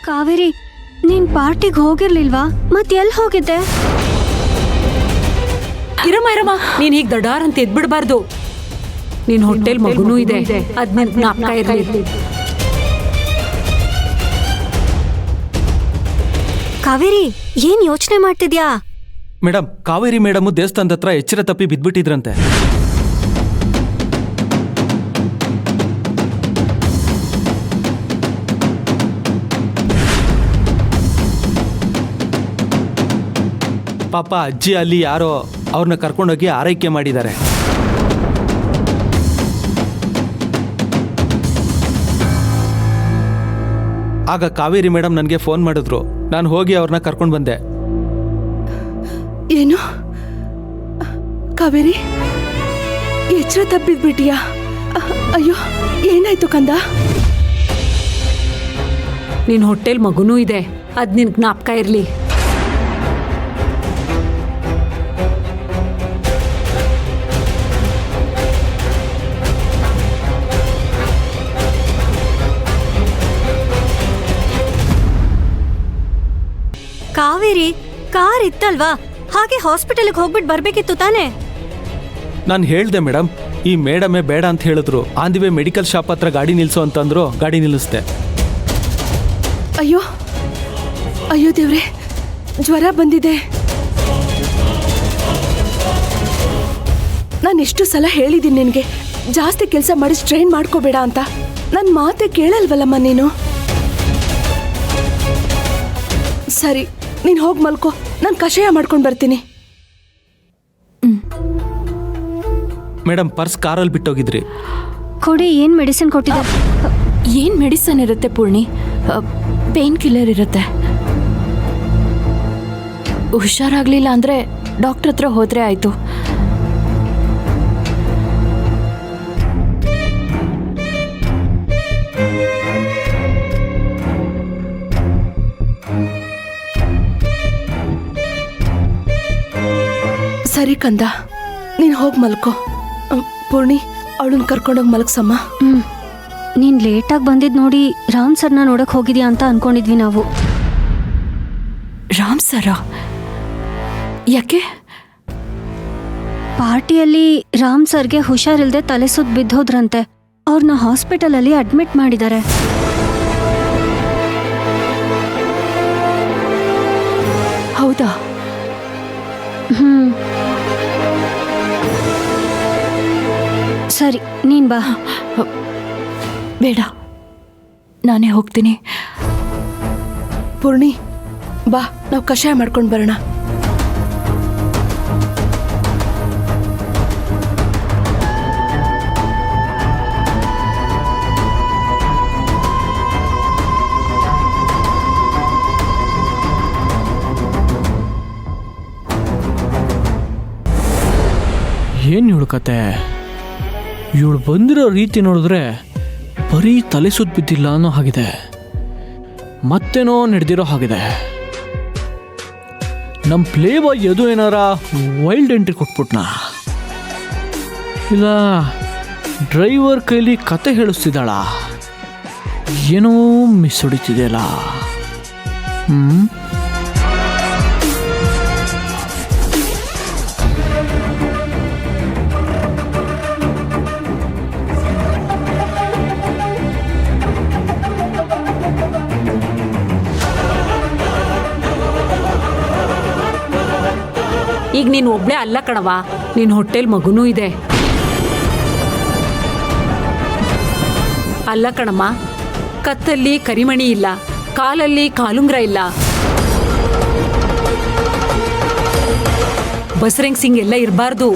ಕಾವೇರಿ, ನೀನ್ ಪಾರ್ಟಿಗೆ ಹೋಗಿರ್ಲಿಲ್ವಾ? ಮತ್ ಎಲ್ಲಿ ಹೋಗಿದ್ದೆ? ಇರಮ್ಮ, ನೀನ್ ಹೀಗ್ ದಡಾರ್ ಅಂತ ಎದ್ಬಿಡ್ಬಾರ್ದು. ನಿನ್ ಹೊಟ್ಟೆಲ್ ಮಗುನೂ ಇದೆ, ಅದ್ ನಿನ್ ಜ್ಞಾಪಕ ಇರ್ಲಿ. ಕಾವೇರಿ, ಏನ್ ಯೋಚನೆ ಮಾಡ್ತಿದ್ಯಾ? ಮೇಡಮ್, ಕಾವೇರಿ ಮೇಡಮ್ ದೇವಸ್ಥಾನದ ಹತ್ರ ಎಚ್ಚರ ತಪ್ಪಿ ಬಿದ್ಬಿಟ್ಟಿದ್ರಂತೆ. ಪಾಪ ಅಜ್ಜಿ ಅಲ್ಲಿ ಯಾರೋ ಅವ್ರನ್ನ ಕರ್ಕೊಂಡೋಗಿ ಆರೈಕೆ ಮಾಡಿದ್ದಾರೆ. ಆಗ ಕಾವೇರಿ ಮೇಡಮ್ ನನಗೆ ಫೋನ್ ಮಾಡಿದ್ರು. ನಾನು ಹೋಗಿ ಅವ್ರನ್ನ ಕರ್ಕೊಂಡು ಬಂದೆ. ಏನು ಕಾವೇರಿ, ಎಚ್ಚರ ತಪ್ಪಿದ್ಬಿಟ್ಟಿಯಾ? ಅಯ್ಯೋ, ಏನಾಯ್ತು ಕಂದ? ನಿನ್ ಹೊಟ್ಟೆಲ್ ಮಗುನೂ ಇದೆ, ಅದ್ ನಿನ್ ಜ್ಞಾಪಕ ಇರ್ಲಿ. ಕಾವೇರಿ, ಕಾರ್ ಇತ್ತಲ್ವಾ? ಹಾಗೆ ಹಾಸ್ಪಿಟಲ್ಗೆ ಹೋಗ್ಬಿಟ್ಟು ಬರ್ಬೇಕಿತ್ತು ತಾನೇ? ನಾನು ಹೇಳ್ದೆ ಮೇಡಮ್, ಈ ಮೇಡಮೇ ಬೇಡ ಅಂತ ಹೇಳಿದ್ರು. On the way medical shop ಹತ್ರ ಗಾಡಿ ನಿಲ್ಸು ಅಂತಂದ್ರು, ಗಾಡಿ ನಿಲ್ಲಿಸ್ದೆ. ಅಯ್ಯೋ ಅಯ್ಯೋ ದೇವ್ರೆ, ಜ್ವರ ಬಂದಿದೆ. ನಾನು ಎಷ್ಟು ಸಲ ಹೇಳಿದ್ದೀನಿ ನಿನಗೆ, ಜಾಸ್ತಿ ಕೆಲಸ ಮಾಡಿ ಸ್ಟ್ರೈನ್ ಮಾಡ್ಕೋಬೇಡ ಅಂತ. ನನ್ನ ಮಾತೆ ಕೇಳಲ್ವಲ್ಲಮ್ಮ ನೀನು. ಸರಿ, ನೀನು ಹೋಗಿ ಮಲ್ಕೋ, ನಾನು ಕಷಾಯ ಮಾಡ್ಕೊಂಡು ಬರ್ತೀನಿ. ಮೇಡಮ್, ಪರ್ಸ್ ಕಾರಲ್ಲಿ ಬಿಟ್ಟೋಗಿದ್ರಿ. ಕೊಡಿ, ಏನ್ ಮೆಡಿಸಿನ್ ಕೊಟ್ಟಿದ್ದಾರೆ? ಏನು ಮೆಡಿಸನ್ ಇರುತ್ತೆ ಪೂರ್ಣಿ? ಪೇನ್ ಕಿಲ್ಲರ್ ಇರುತ್ತೆ. ಹುಷಾರಾಗ್ಲಿಲ್ಲ ಅಂದರೆ ಡಾಕ್ಟ್ರ್ ಹತ್ರ ಹೋದರೆ ಆಯಿತು. ಸರಿ ಕಂದ, ನೀನು ಹೋಗಿ ಮಲ್ಕೋ. ಪೂರ್ಣಿ, ಅವಳನ್ನ ಕರ್ಕೊಂಡೋಗಿ ಮಲಗ್ಸಮ್ಮ. ನೀನ್ ಲೇಟಾಗಿ ಬಂದಿದ್ ನೋಡಿ ರಾಮ್ ಸರ್ನ ನೋಡಕ್ ಹೋಗಿದ್ಯಾ ಅಂತ ಅನ್ಕೊಂಡಿದ್ವಿ ನಾವು. ರಾಮ್ ಸರ? ಯಾಕೆ? ಪಾರ್ಟಿಯಲ್ಲಿ ರಾಮ್ ಸರ್ಗೆ ಹುಷಾರಿಲ್ದೆ ತಲೆ ಸುತ್ತ ಬಿದ್ದೋದ್ರಂತೆ. ಅವ್ರನ್ನ ಹಾಸ್ಪಿಟಲ್ ಅಲ್ಲಿ ಅಡ್ಮಿಟ್ ಮಾಡಿದ್ದಾರೆ. ಹೌದಾ? ಸರಿ, ನೀನ್ ಬಾ. ಬೇಡ, ನಾನೇ ಹೋಗ್ತೀನಿ. ಪೂರ್ಣಿ, ಬಾ, ನಾವು ಕಷಾಯ ಮಾಡ್ಕೊಂಡು ಬರೋಣ. ಏನು ಇವಳು ಕತೆ? ಇವಳು ಬಂದಿರೋ ರೀತಿ ನೋಡಿದ್ರೆ ಬರೀ ತಲೆ ಸುತ್ತ ಬಿದ್ದಿಲ್ಲ ಅನ್ನೋ ಹಾಗಿದೆ, ಮತ್ತೇನೋ ನಡೆದಿರೋ ಹಾಗಿದೆ. ನಮ್ಮ ಪ್ಲೇ ಬಾಯ್ ಎದು ಏನಾರ ವೈಲ್ಡ್ ಎಂಟ್ರಿ ಕೊಟ್ಬಿಟ್ನಾ? ಇಲ್ಲ ಡ್ರೈವರ್ ಕೈಲಿ ಕತೆ ಹೇಳಿಸ್ತಿದ್ದಾಳ? ಏನೋ ಮಿಸ್ ಹೊಡಿತಿದೆಯಲ್ಲ. ಈಗ ನೀನು ಒಬ್ಳೆ ಅಲ್ಲ ಕಣವ, ನಿನ್ ಹೊಟ್ಟೆಲ್ ಮಗುನೂ ಇದೆ. ಅಲ್ಲ ಕಣಮ್ಮ, ಕತ್ತಲ್ಲಿ ಕರಿಮಣಿ ಇಲ್ಲ, ಕಾಲಲ್ಲಿ ಕಾಲುಂಗ್ರ ಇಲ್ಲ. ಬಸರಂಗ್ ಸಿಂಗ್ ಎಲ್ಲ ಇರಬಾರ್ದು.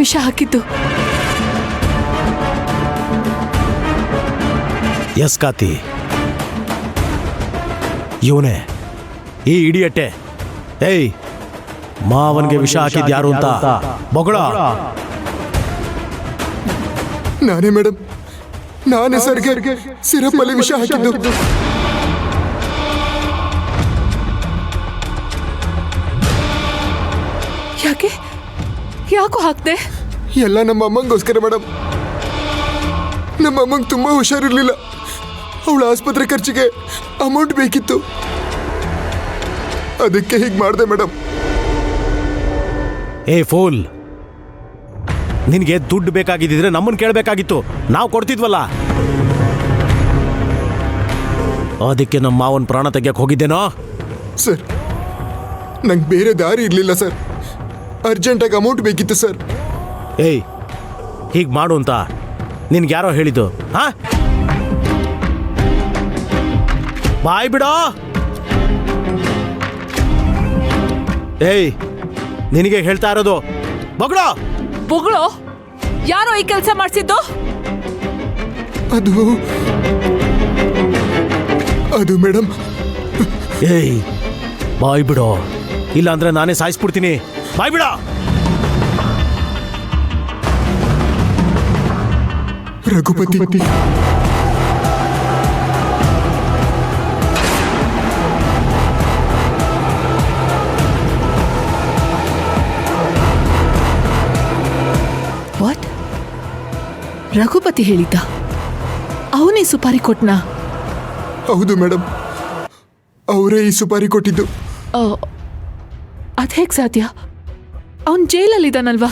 ವಿಷ ಹಾಕಿದ್ದು. ಎಸ್ ಕಾತಿ, ಇವನೇ ಈ ಇಡಿಯಟ್ಟೆ. ಏಯ್, ಮಾವನ್ಗೆ ವಿಷ ಹಾಕಿದ್ ಯಾರು ಅಂತ ಬೊಗಳ. ನಾನೇ ಮೇಡಮ್, ನಾನೇ ಸರ್ಗೆ ಸಿರಪ್ಪಲ್ಲಿ ವಿಷ ಹಾಕಿದ್ದು. ಯಾಕೋ ಹಾಕ್ದೆ? ಎಲ್ಲ ನಮ್ಮ ಅಮ್ಮಂಗೋಸ್ಕರ ಮೇಡಮ್. ನಮ್ಮ ಅಮ್ಮಂಗೆ ತುಂಬ ಹುಷಾರಿರ್ಲಿಲ್ಲ. ಅವಳ ಆಸ್ಪತ್ರೆ ಖರ್ಚಿಗೆ ಅಮೌಂಟ್ ಬೇಕಿತ್ತು, ಅದಕ್ಕೆ ಹೀಗೆ ಮಾಡಿದೆ ಮೇಡಮ್. ಏ ಫೂಲ್, ನಿನಗೆ ದುಡ್ಡು ಬೇಕಾಗಿದ್ದಿದ್ರೆ ನಮ್ಮನ್ನು ಕೇಳಬೇಕಾಗಿತ್ತು, ನಾವು ಕೊಡ್ತಿದ್ವಲ್ಲ. ಅದಕ್ಕೆ ನಮ್ಮ ಮಾವನ ಪ್ರಾಣ ತೆಗಿಯಕ್ಕೆ ಹೋಗಿದ್ದೇನೋ. ಸರ್, ನಂಗೆ ಬೇರೆ ದಾರಿ ಇರಲಿಲ್ಲ ಸರ್. ಅರ್ಜೆಂಟಾಗಿ ಅಮೌಂಟ್ ಬೇಕಿತ್ತು ಸರ್. ಏಯ್, ಹೀಗೆ ಮಾಡು ಅಂತ ನಿನ್ಗೆ ಯಾರೋ ಹೇಳಿದ್ದು? ಹಾ, ಬಾಯ್ ಬಿಡೋ. ಏಯ್, ನಿನಗೆ ಹೇಳ್ತಾ ಇರೋದು ಬೊಗಳೋ. ಬೊಗಳೋ? ಯಾರೋ ಈ ಕೆಲಸ ಮಾಡಿಸಿದ್ದು? ಅದು ಮೇಡಮ್. ಏಯ್, ಬಾಯ್ ಬಿಡೋ, ಇಲ್ಲ ಅಂದ್ರೆ ನಾನೇ ಸಾಯಿಸ್ಬಿಡ್ತೀನಿ. ಬಾಯ್ ಬಿಡ. ರಘುಪತಿ, ವಾಟ್? ರಘುಪತಿ ಹೇಳಿದ್ದ? ಅವನೇ ಸುಪಾರಿ ಕೊಟ್ನಾ? ಹೌದು ಮೇಡಮ್, ಅವರೇ ಈ ಸುಪಾರಿ ಕೊಟ್ಟಿದ್ದು. ಅದೇಗ್ ಸಾಧ್ಯ? ಅವನ್ ಜೈಲಲ್ಲಿದ್ದಾನಲ್ವಾ?